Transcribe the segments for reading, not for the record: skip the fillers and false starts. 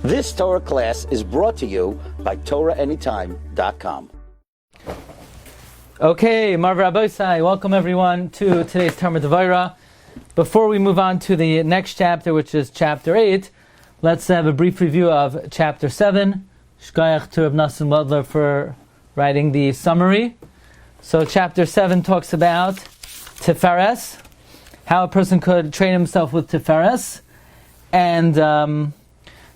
This Torah class is brought to you by TorahAnytime.com. Okay, Rabbi, welcome everyone to today's Talmud Devorah. Before we move on to the next chapter, which is chapter 8, let's have a brief review of chapter 7. Shkayach to Reb Nassim Wadler for writing the summary. So chapter 7 talks about Tiferes, how a person could train himself with Tiferes. And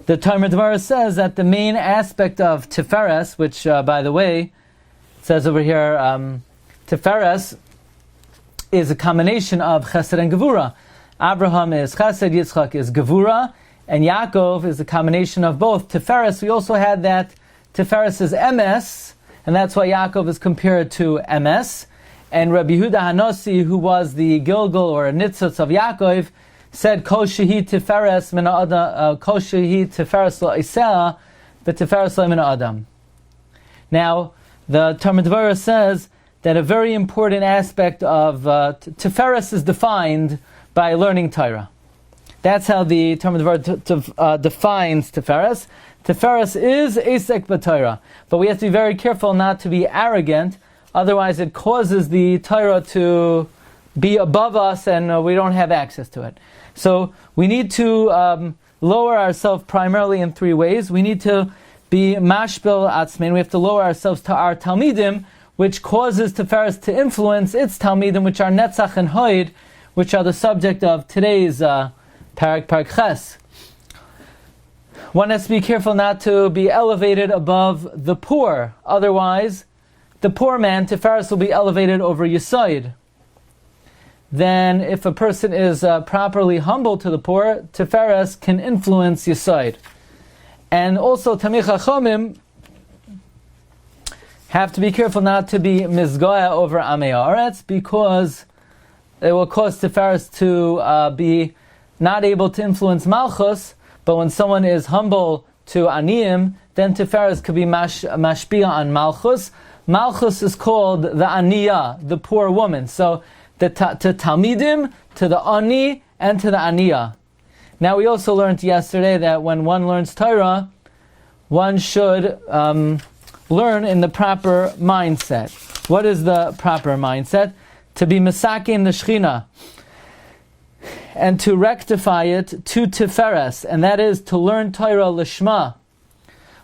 the Talmud Devorah says that the main aspect of Tiferes, which by the way, it says over here, Tiferes is a combination of Chesed and Gevurah. Abraham is Chesed, Yitzchak is Gevurah, and Yaakov is a combination of both. Tiferes, we also had that Tiferes is Emes, and that's why Yaakov is compared to Emes. And Rabbi Yehuda Hanossi, who was the Gilgal or Nitzach of Yaakov, said, Kol shehi Tiferes min ha'adam, Kol shehi Tiferes lo'isea, v'Tiferes lo min ha'adam. Now, the Talmud Devorah says that a very important aspect of Tiferes is defined by learning Torah. That's how the Talmud Devorah defines Tiferes. Tiferes is Esek b'Torah, but we have to be very careful not to be arrogant, otherwise it causes the Torah to be above us and we don't have access to it. So we need to lower ourselves primarily in three ways. We need to be mashbil atzmin. We have to lower ourselves to our talmidim, which causes Tiferes to influence its talmidim, which are Netzach and Hod, which are the subject of today's parak ches. One has to be careful not to be elevated above the poor. Otherwise, the poor man, Tiferes, will be elevated over Yesod. Then if a person is properly humble to the poor, Tiferes can influence Yesod. And also Tamei Chachamim have to be careful not to be mizgoya over Amei Haaretz, because it will cause Tiferes to be not able to influence Malchus, but when someone is humble to Aniyim, then Tiferes could be mashpia on Malchus. Malchus is called the Aniyah, the poor woman. So to Talmidim, to the Ani, and to the Aniyah. Now we also learned yesterday that when one learns Torah, one should learn in the proper mindset. What is the proper mindset? To be Mesakin the Shechina, and to rectify it to Tiferes, and that is to learn Torah Lishma.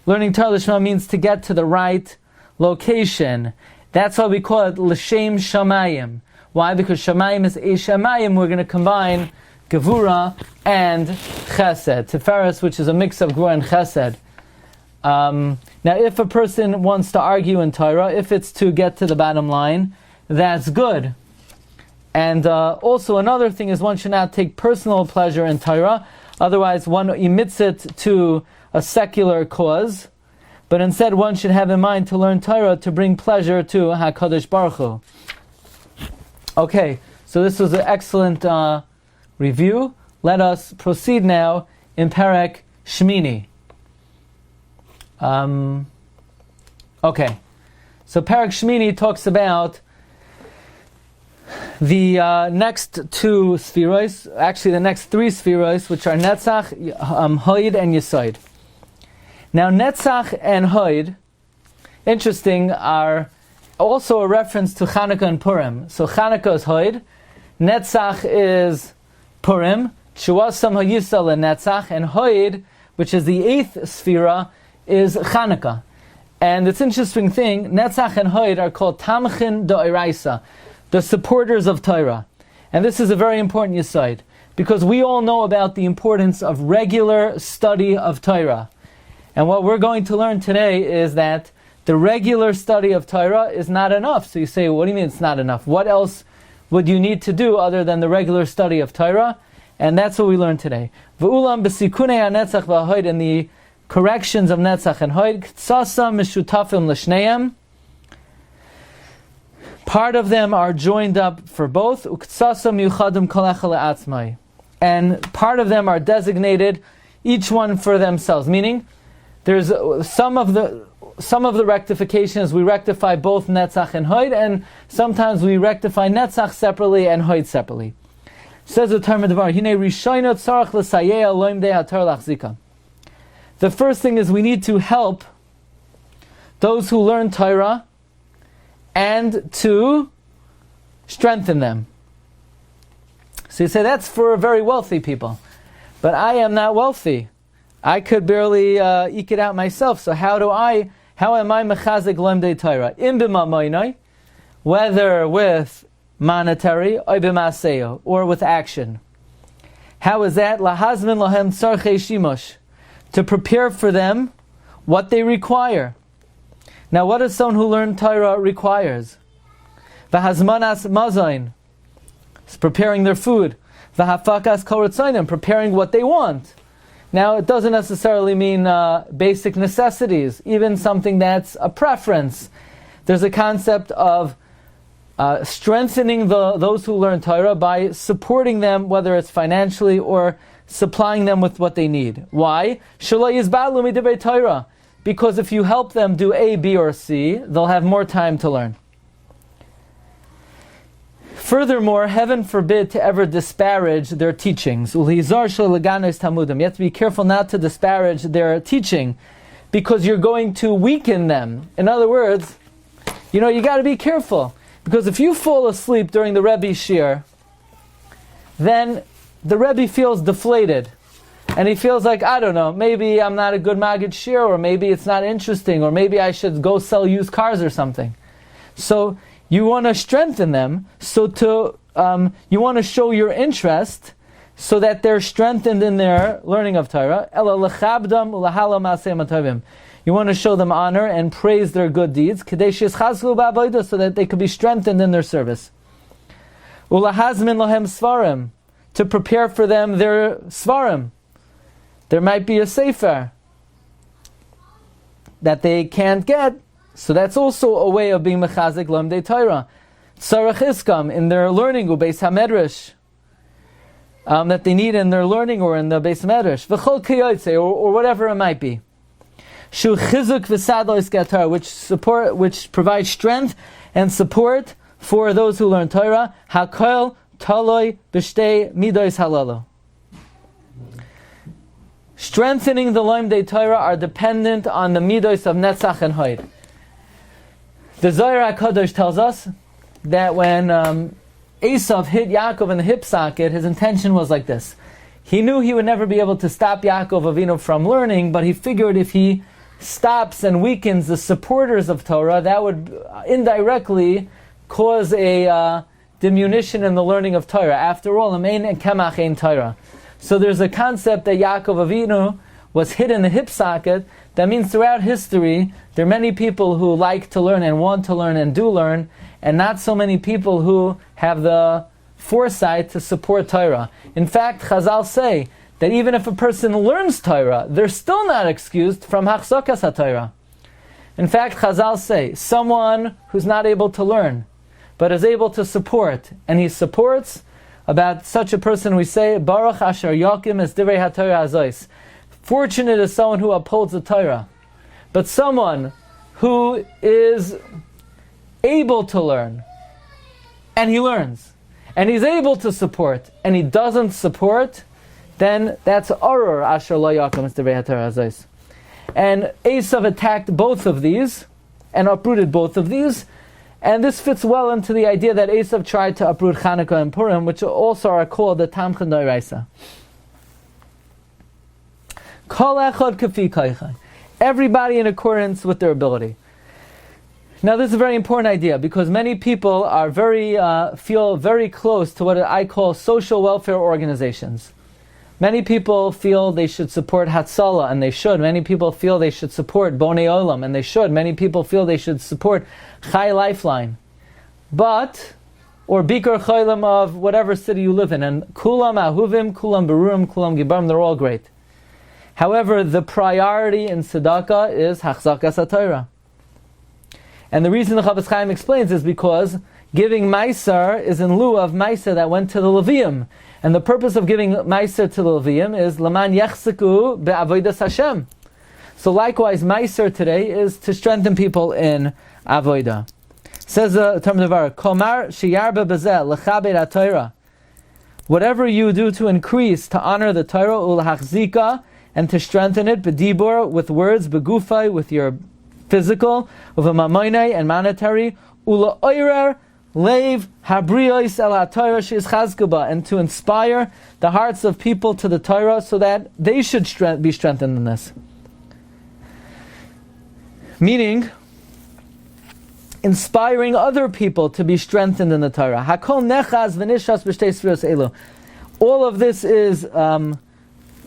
Learning Torah Lishma means to get to the right location. That's why we call it L'Shem Shamayim. Why? Because Shamayim is Eish Shamayim. We're going to combine Gevurah and Chesed. Tiferes, which is a mix of Gevurah and Chesed. Now, if a person wants to argue in Torah, if it's to get to the bottom line, that's good. And also another thing is one should not take personal pleasure in Torah, otherwise one emits it to a secular cause, but instead one should have in mind to learn Torah to bring pleasure to HaKadosh Baruch Hu. Okay, so this was an excellent review. Let us proceed now in Perek Shmini. Okay, so Perek Shmini talks about the next two spheros, actually the next three spheros, which are Netzach, Hod, and Yesod. Now Netzach and Hod, interesting, are also a reference to Chanukah and Purim. So Chanukah is Hod, Netzach is Purim, Shuasam HaYisal and Netzach, and Hod, which is the eighth sphera, is Chanukah. And it's an interesting thing, Netzach and Hod are called Tamchin D'Oraisa, the supporters of Torah. And this is a very important yesod, because we all know about the importance of regular study of Torah. And what we're going to learn today is that the regular study of Torah is not enough. So you say, what do you mean it's not enough? What else would you need to do other than the regular study of Torah? And that's what we learn today. V'ulam b'sikunei ha-netzach v'hod, in the corrections of Netzach and Hod, k'tsasa mishutafim l'shneim. Part of them are joined up for both, u'k'tsasa miuchadim kol echad le'atzmai. And part of them are designated, each one for themselves. Meaning, there's some of the rectifications we rectify both Netzach and Hod, and sometimes we rectify Netzach separately and Hod separately. Says the Talmud Devorah, Hine Rishayna tzarach l'sayea loim de haTorah lachzika. The first thing is we need to help those who learn Torah and to strengthen them. So you say, that's for very wealthy people. But I am not wealthy. I could barely eke it out myself. So how am I mechazik lemdei Torah? Im b'ma'moinai, whether with monetary, or with action. How is that? Lahazmin lahem tzarchei shimush, to prepare for them what they require. Now, what does someone who learned Torah requires? V'hazmanas mazayin, it's preparing their food. V'hafakas kol retzonim, preparing what they want. Now, it doesn't necessarily mean basic necessities, even something that's a preference. There's a concept of strengthening those who learn Torah by supporting them, whether it's financially or supplying them with what they need. Why? Torah. Because if you help them do A, B, or C, they'll have more time to learn. Furthermore, heaven forbid to ever disparage their teachings. You have to be careful not to disparage their teaching, because you're going to weaken them. In other words, you got to be careful. Because if you fall asleep during the Rebbe's Shiur, then the Rebbe feels deflated. And he feels like, I don't know, maybe I'm not a good Maggid Shiur, or maybe it's not interesting, or maybe I should go sell used cars or something. So you want to strengthen them, you want to show your interest so that they're strengthened in their learning of Torah. You want to show them honor and praise their good deeds, so that they could be strengthened in their service. Ulahazmin lahem svarim, to prepare for them their svarim. There might be a Sefer that they can't get, so that's also a way of being mechazik lemdei Torah. Tzarech iskam, in their learning, ubeis hamedrash, that they need in their learning or in the beis hamedrash, v'chol kiyotze, or whatever it might be. Shu chizuk v'sadlo iskatar, which provides strength and support for those who learn Torah. Hakol taloi b'shtei midos halalo. Strengthening the lemdei Torah are dependent on the midos of Netzach and Hoid. The Zohar HaKadosh tells us that when Esav hit Yaakov in the hip socket, his intention was like this. He knew he would never be able to stop Yaakov Avinu from learning, but he figured if he stops and weakens the supporters of Torah, that would indirectly cause a diminution in the learning of Torah. After all, Amein and Kemach ein Torah. So there's a concept that Yaakov Avinu was hit in the hip socket. That means throughout history, there are many people who like to learn and want to learn and do learn, and not so many people who have the foresight to support Torah. In fact, Chazal say that even if a person learns Torah, they're still not excused from Hachzokas HaTorah. In fact, Chazal say, someone who's not able to learn, but is able to support, and he supports, about such a person we say, Baruch Asher Yakim es Divrei HaTorah Azois. Fortunate is someone who upholds the Torah. But someone who is able to learn, and he learns, and he's able to support, and he doesn't support, then that's Arur Asher Lo Yakim es Divrei HaTorah Azois. And Esav attacked both of these, and uprooted both of these, and this fits well into the idea that Esav tried to uproot Chanukah and Purim, which also are called the Tamcha Noiraisa. Kol echad kafi kaichai. Everybody in accordance with their ability. Now this is a very important idea, because many people are feel very close to what I call social welfare organizations. Many people feel they should support Hatzalah, and they should. Many people feel they should support Bonei Olam, and they should. Many people feel they should support Chai Lifeline. Or Bikur Chaylim of whatever city you live in. And Kulam Ahuvim, Kulam Berurim, Kulam Gibarim, they're all great. However, the priority in tzedakah is Hachzakas HaTorah. And the reason the Chafetz Chaim explains is because giving Meiser is in lieu of Meiser that went to the Levium. And the purpose of giving Meiser to the Levium is Laman Yechziku Be'avodas Hashem. So likewise, Meiser today is to strengthen people in Avodah. Says the term Devorah, Komar Sheyarba Bezel Lechabed HaTorah. Whatever you do to increase, to honor the Torah, Ulahachzika, and to strengthen it, b'dibur, with words, b'gufay, with your physical, with a mamoinei and monetary, ula oirer, leiv, habriyos el ha-Torah she'is chazkuba, and to inspire the hearts of people to the Torah so that they should be strengthened in this. Meaning, inspiring other people to be strengthened in the Torah. Hakol nechaz v'nishas b'shtei sfiros elu. All of this is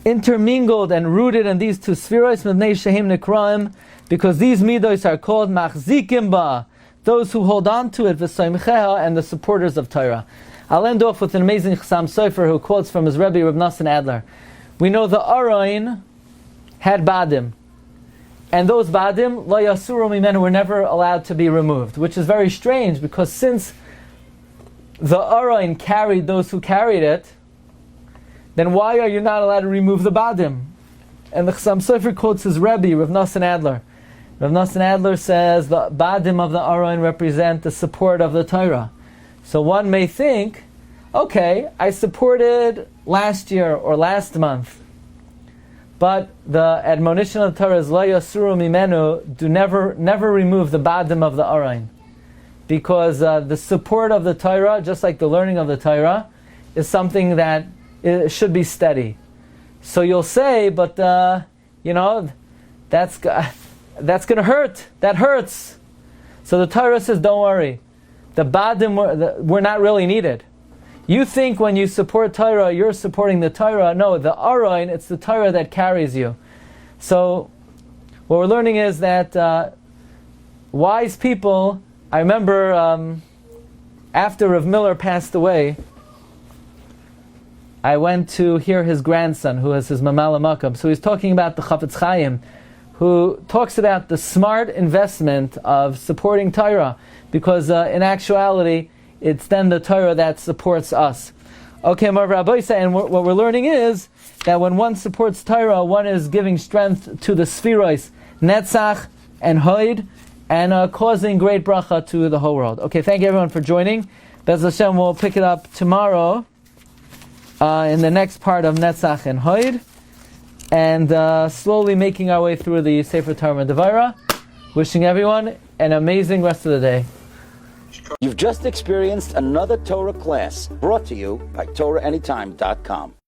intermingled and rooted in these two spheros, m'nei shehem nikraim, because these midos are called machzikim ba, those who hold on to it, v'soimcheha, and the supporters of Torah. I'll end off with an amazing Chassam Sefer who quotes from his Rabbi, Rabbi Nosson Adler. We know the Aron had badim, and those badim, lo yasuru mimenu, were never allowed to be removed, which is very strange, because since the Aron carried those who carried it, then why are you not allowed to remove the badim? And the Chassam Sefer quotes his Rabbi, Rav Nosson Adler. Rav Nosson Adler says the badim of the Aron represent the support of the Torah. So one may think, okay, I supported last year or last month, but the admonition of the Torah is lo yasuru mimenu, do never remove the badim of the Aron, because the support of the Torah, just like the learning of the Torah, is something that it should be steady. So you'll say, but that's going to hurt. That hurts. So the Torah says, don't worry. The badim were not really needed. You think when you support Torah, you're supporting the Torah. No, the Aron, it's the Torah that carries you. So what we're learning is that wise people, I remember after Rav Miller passed away, I went to hear his grandson, who is his Mamala Makam. So he's talking about the Chafetz Chaim, who talks about the smart investment of supporting Torah, because in actuality, it's then the Torah that supports us. Okay, Rabbi said, and what we're learning is that when one supports Torah, one is giving strength to the Spheros, Netzach and Hoid, and causing great bracha to the whole world. Okay, thank you everyone for joining. Bez Hashem, we'll pick it up tomorrow in the next part of Netzach and Hoid, and slowly making our way through the Sefer Torah and Devorah. Wishing everyone an amazing rest of the day. You've just experienced another Torah class brought to you by TorahAnytime.com.